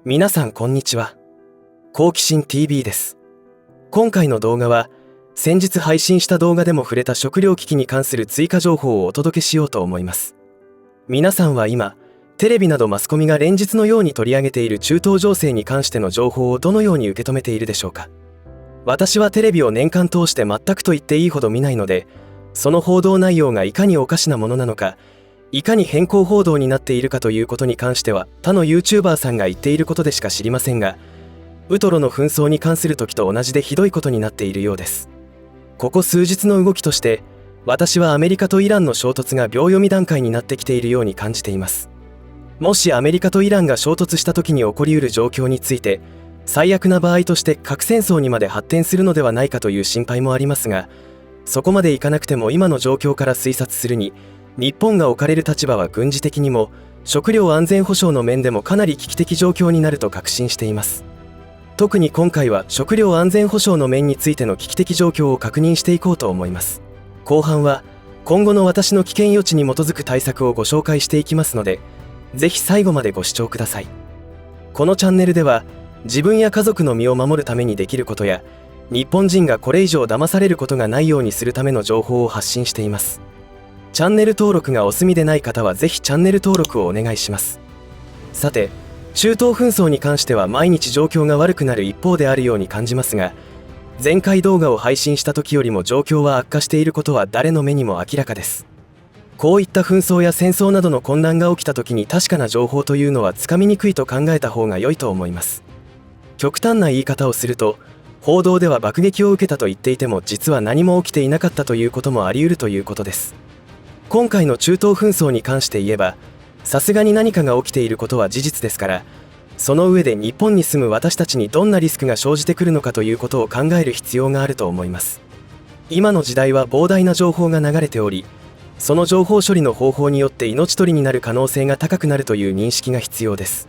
皆さんこんにちは。好奇心 TV です。今回の動画は先日配信した動画でも触れた食糧危機に関する追加情報をお届けしようと思います。皆さんは今テレビなどマスコミが連日のように取り上げている中東情勢に関しての情報をどのように受け止めているでしょうか。私はテレビを年間通して全くと言っていいほど見ないので、その報道内容がいかにおかしなものなのか、いかに偏向報道になっているかということに関しては他の YouTuber さんが言っていることでしか知りませんが、ウトロの紛争に関する時と同じでひどいことになっているようです。ここ数日の動きとして、私はアメリカとイランの衝突が秒読み段階になってきているように感じています。もしアメリカとイランが衝突した時に起こりうる状況について、最悪な場合として核戦争にまで発展するのではないかという心配もありますが、そこまでいかなくても今の状況から推察するに、日本が置かれる立場は軍事的にも食料安全保障の面でもかなり危機的状況になると確信しています。特に今回は食料安全保障の面についての危機的状況を確認していこうと思います。後半は今後の私の危険予知に基づく対策をご紹介していきますので、ぜひ最後までご視聴ください。このチャンネルでは自分や家族の身を守るためにできることや、日本人がこれ以上騙されることがないようにするための情報を発信しています。チャンネル登録がお済みでない方はぜひチャンネル登録をお願いします。さて、中東紛争に関しては毎日状況が悪くなる一方であるように感じますが、前回動画を配信した時よりも状況は悪化していることは誰の目にも明らかです。こういった紛争や戦争などの混乱が起きた時に確かな情報というのはつかみにくいと考えた方が良いと思います。極端な言い方をすると、報道では爆撃を受けたと言っていても実は何も起きていなかったということもあり得るということです。今回の中東紛争に関して言えば、さすがに何かが起きていることは事実ですから、その上で日本に住む私たちにどんなリスクが生じてくるのかということを考える必要があると思います。今の時代は膨大な情報が流れており、その情報処理の方法によって命取りになる可能性が高くなるという認識が必要です。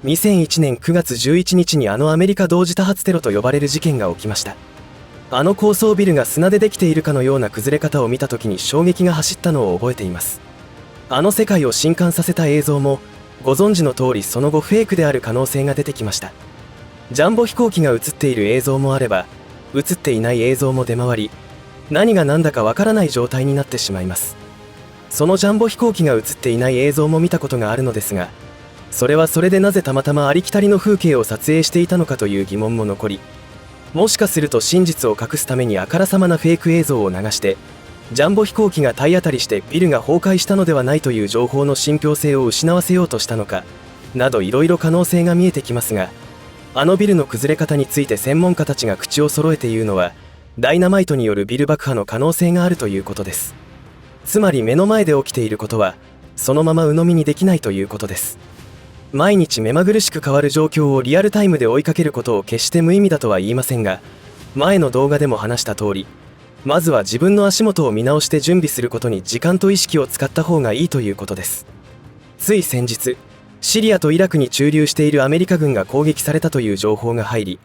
2001年9月11日にアメリカ同時多発テロと呼ばれる事件が起きました。高層ビルが砂でできているかのような崩れ方を見た時に衝撃が走ったのを覚えています。世界を震撼させた映像もご存知の通りその後フェイクである可能性が出てきました。ジャンボ飛行機が映っている映像もあれば、映っていない映像も出回り、何が何だかわからない状態になってしまいます。そのジャンボ飛行機が映っていない映像も見たことがあるのですが、それはそれでなぜたまたまありきたりの風景を撮影していたのかという疑問も残り、もしかすると真実を隠すためにあからさまなフェイク映像を流して、ジャンボ飛行機が体当たりしてビルが崩壊したのではないという情報の信憑性を失わせようとしたのかなど、いろいろ可能性が見えてきますが、ビルの崩れ方について専門家たちが口を揃えて言うのは、ダイナマイトによるビル爆破の可能性があるということです。つまり目の前で起きていることはそのまま鵜呑みにできないということです。毎日目まぐるしく変わる状況をリアルタイムで追いかけることを決して無意味だとは言いませんが、前の動画でも話した通り、まずは自分の足元を見直して準備することに時間と意識を使った方がいいということです。つい先日、シリアとイラクに駐留しているアメリカ軍が攻撃されたという情報が入り、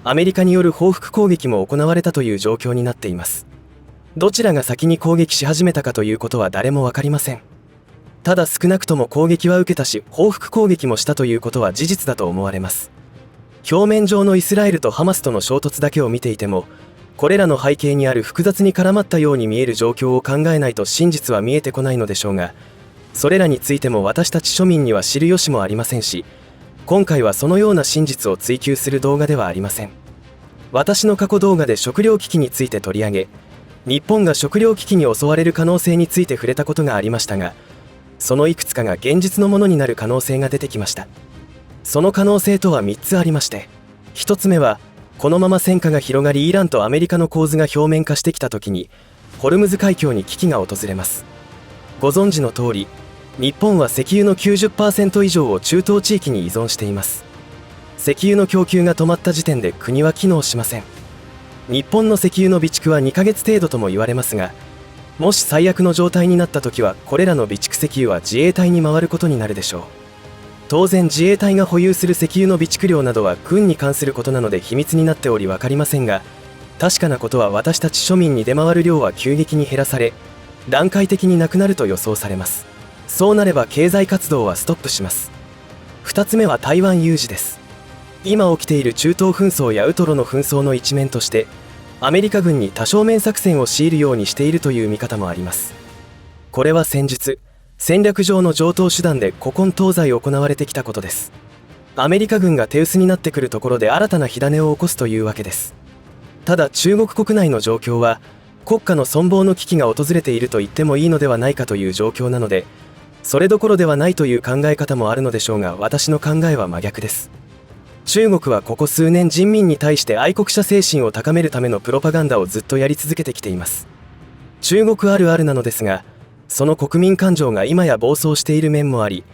アメリカによる報復攻撃も行われたという状況になっています。どちらが先に攻撃し始めたかということは誰も分かりません。ただ少なくとも攻撃は受けたし、報復攻撃もしたということは事実だと思われます。表面上のイスラエルとハマスとの衝突だけを見ていても、これらの背景にある複雑に絡まったように見える状況を考えないと真実は見えてこないのでしょうが、それらについても私たち庶民には知る由もありませんし、今回はそのような真実を追求する動画ではありません。私の過去動画で食糧危機について取り上げ、日本が食糧危機に襲われる可能性について触れたことがありましたが、そのいくつかが現実のものになる可能性が出てきました。その可能性とは3つありまして、1つ目はこのまま戦火が広がりイランとアメリカの構図が表面化してきた時にホルムズ海峡に危機が訪れます。ご存知の通り、日本は石油の 90% 以上を中東地域に依存しています。石油の供給が止まった時点で国は機能しません。日本の石油の備蓄は2ヶ月程度とも言われますが、もし最悪の状態になった時はこれらの備蓄石油は自衛隊に回ることになるでしょう。当然自衛隊が保有する石油の備蓄量などは軍に関することなので秘密になっており分かりませんが、確かなことは私たち庶民に出回る量は急激に減らされ、段階的になくなると予想されます。そうなれば経済活動はストップします。2つ目は台湾有事です。今起きている中東紛争やウトロの紛争の一面として、アメリカ軍に多正面作戦を強いるようにしているという見方もあります。これは戦術、戦略上の常套手段で古今東西行われてきたことです。アメリカ軍が手薄になってくるところで新たな火種を起こすというわけです。ただ中国国内の状況は国家の存亡の危機が訪れていると言ってもいいのではないかという状況なので、それどころではないという考え方もあるのでしょうが、私の考えは真逆です。中国はここ数年人民に対して愛国者精神を高めるためのプロパガンダをずっとやり続けてきています。中国あるあるなのですが、その国民感情が今や暴走している面もあり、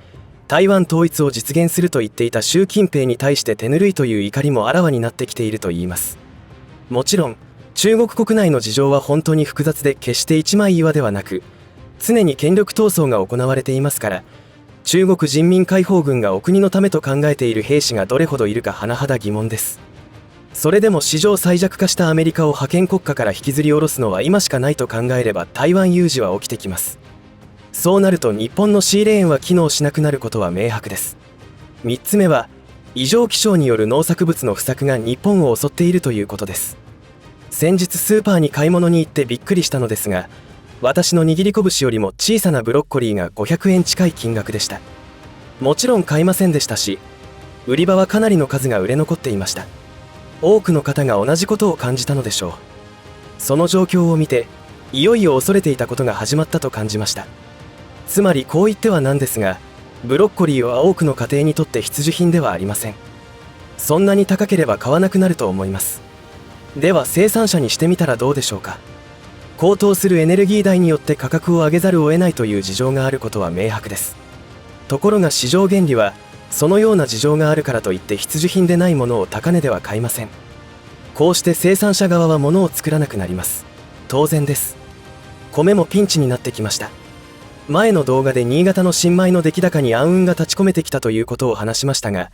台湾統一を実現すると言っていた習近平に対して手ぬるいという怒りもあらわになってきているといいます。もちろん中国国内の事情は本当に複雑で、決して一枚岩ではなく常に権力闘争が行われていますから、中国人民解放軍がお国のためと考えている兵士がどれほどいるか甚だ疑問です。それでも史上最弱化したアメリカを覇権国家から引きずり下ろすのは今しかないと考えれば、台湾有事は起きてきます。そうなると日本のシーレーンは機能しなくなることは明白です。3つ目は異常気象による農作物の不作が日本を襲っているということです。先日スーパーに買い物に行ってびっくりしたのですが、私の握り拳よりも小さなブロッコリーが500円近い金額でした。もちろん買いませんでしたし、売り場はかなりの数が売れ残っていました。多くの方が同じことを感じたのでしょう。その状況を見て、いよいよ恐れていたことが始まったと感じました。つまりこう言ってはなんですが、ブロッコリーは多くの家庭にとって必需品ではありません。そんなに高ければ買わなくなると思います。では生産者にしてみたらどうでしょうか。高騰するエネルギー代によって価格を上げざるを得ないという事情があることは明白です。ところが市場原理は、そのような事情があるからといって必需品でないものを高値では買いません。こうして生産者側は物を作らなくなります。当然です。米もピンチになってきました。前の動画で新潟の新米の出来高に暗雲が立ち込めてきたということを話しましたが、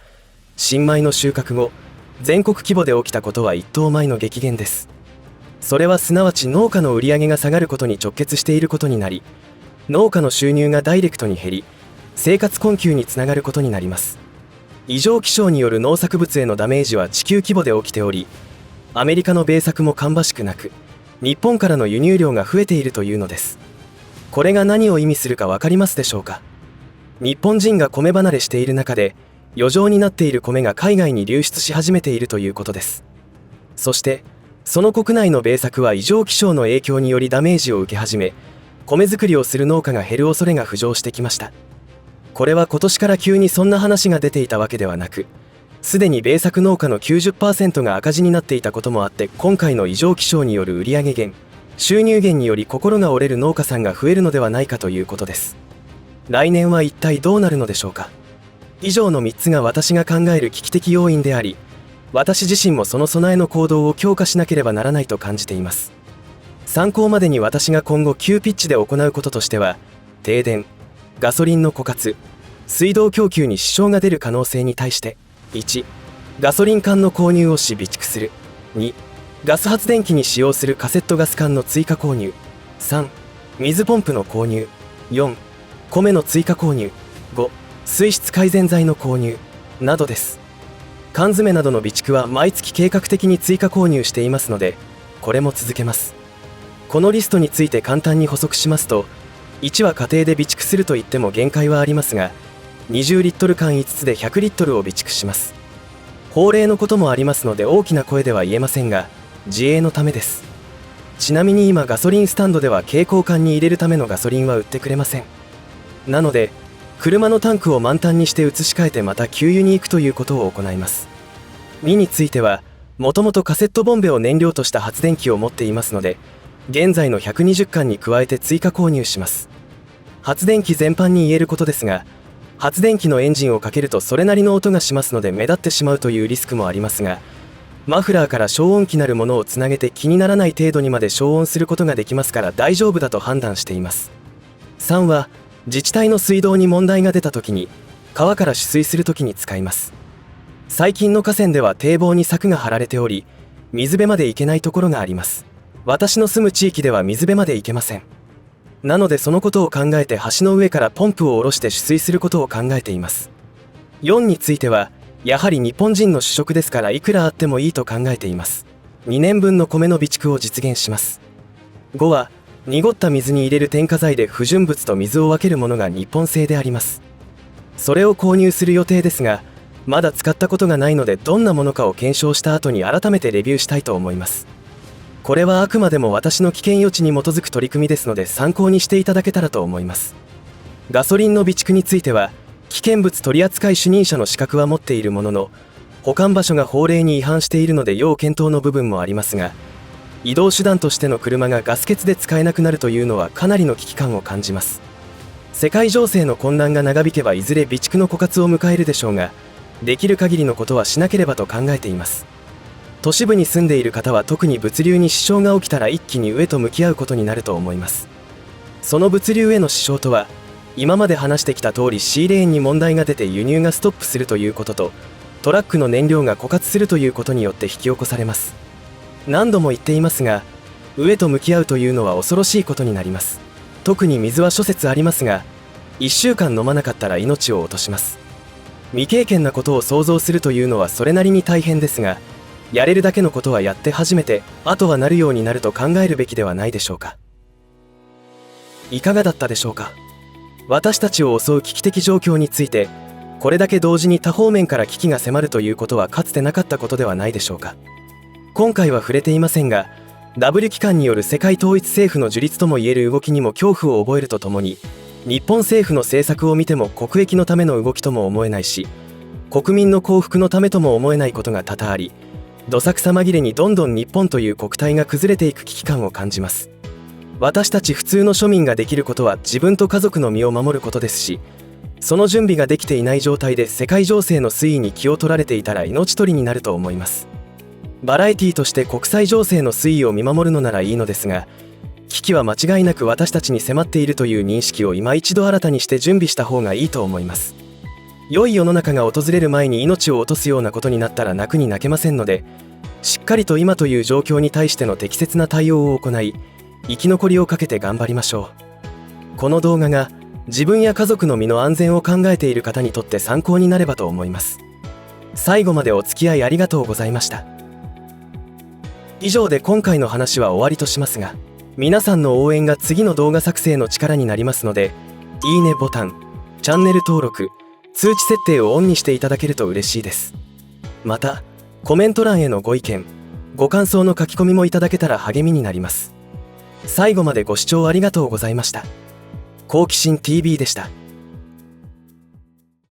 新米の収穫後、全国規模で起きたことは一等米の激減です。それはすなわち農家の売り上げが下がることに直結していることになり、農家の収入がダイレクトに減り、生活困窮につながることになります。異常気象による農作物へのダメージは地球規模で起きており、アメリカの米作も芳しくなく、日本からの輸入量が増えているというのです。これが何を意味するか分かりますでしょうか。日本人が米離れしている中で、余剰になっている米が海外に流出し始めているということです。そしてその国内の米作は異常気象の影響によりダメージを受け始め、米作りをする農家が減る恐れが浮上してきました。これは今年から急にそんな話が出ていたわけではなく、すでに米作農家の 90% が赤字になっていたこともあって、今回の異常気象による売上減、収入減により心が折れる農家さんが増えるのではないかということです。来年は一体どうなるのでしょうか。以上の3つが私が考える危機的要因であり、私自身もその備えの行動を強化しなければならないと感じています。参考までに私が今後急ピッチで行うこととしては、停電、ガソリンの枯渇、水道供給に支障が出る可能性に対して、1、ガソリン缶の購入をし備蓄する。2、ガス発電機に使用するカセットガス缶の追加購入。3、水ポンプの購入。4、米の追加購入。5、水質改善剤の購入などです。缶詰などの備蓄は毎月計画的に追加購入していますので、これも続けます。このリストについて簡単に補足しますと、1は家庭で備蓄するといっても限界はありますが、20リットル缶5つで100リットルを備蓄します。法令のこともありますので大きな声では言えませんが、自衛のためです。ちなみに今ガソリンスタンドでは携行缶に入れるためのガソリンは売ってくれません。なので車のタンクを満タンにして移し替えてまた給油に行くということを行います。2については、もともとカセットボンベを燃料とした発電機を持っていますので、現在の120缶に加えて追加購入します。発電機全般に言えることですが、発電機のエンジンをかけるとそれなりの音がしますので目立ってしまうというリスクもありますが、マフラーから消音器なるものをつなげて気にならない程度にまで消音することができますから大丈夫だと判断しています。3は、自治体の水道に問題が出た時に、川から取水する時に使います。最近の河川では堤防に柵が張られており、水辺まで行けないところがあります。私の住む地域では水辺まで行けません。なのでそのことを考えて橋の上からポンプを下ろして取水することを考えています。4についてはやはり日本人の主食ですからいくらあってもいいと考えています。2年分の米の備蓄を実現します。5は濁った水に入れる添加剤で不純物と水を分けるものが日本製であります。それを購入する予定ですが、まだ使ったことがないのでどんなものかを検証した後に改めてレビューしたいと思います。これはあくまでも私の危険予知に基づく取り組みですので参考にしていただけたらと思います。ガソリンの備蓄については危険物取扱主任者の資格は持っているものの、保管場所が法令に違反しているので要検討の部分もありますが、移動手段としての車がガス欠で使えなくなるというのはかなりの危機感を感じます。世界情勢の混乱が長引けばいずれ備蓄の枯渇を迎えるでしょうが、できる限りのことはしなければと考えています。都市部に住んでいる方は特に物流に支障が起きたら一気に飢えと向き合うことになると思います。その物流への支障とは、今まで話してきた通りシーレーンに問題が出て輸入がストップするということと、トラックの燃料が枯渇するということによって引き起こされます。何度も言っていますが、飢えと向き合うというのは恐ろしいことになります。特に水は諸説ありますが、1週間飲まなかったら命を落とします。未経験なことを想像するというのはそれなりに大変ですが、やれるだけのことはやって初めて、あとはなるようになると考えるべきではないでしょうか。いかがだったでしょうか。私たちを襲う危機的状況について、これだけ同時に多方面から危機が迫るということはかつてなかったことではないでしょうか。今回は触れていませんが、W 機関による世界統一政府の樹立ともいえる動きにも恐怖を覚えるとともに、日本政府の政策を見ても国益のための動きとも思えないし、国民の幸福のためとも思えないことが多々あり、どさくさ紛れにどんどん日本という国体が崩れていく危機感を感じます。私たち普通の庶民ができることは自分と家族の身を守ることですし、その準備ができていない状態で世界情勢の推移に気を取られていたら命取りになると思います。バラエティとして国際情勢の推移を見守るのならいいのですが、危機は間違いなく私たちに迫っているという認識を今一度新たにして準備した方がいいと思います。良い世の中が訪れる前に命を落とすようなことになったら泣くに泣けませんので、しっかりと今という状況に対しての適切な対応を行い、生き残りをかけて頑張りましょう。この動画が自分や家族の身の安全を考えている方にとって参考になればと思います。最後までお付き合いありがとうございました。以上で今回の話は終わりとしますが、皆さんの応援が次の動画作成の力になりますので、いいねボタン、チャンネル登録、通知設定をオンにしていただけると嬉しいです。また、コメント欄へのご意見、ご感想の書き込みもいただけたら励みになります。最後までご視聴ありがとうございました。好奇心 TV でした。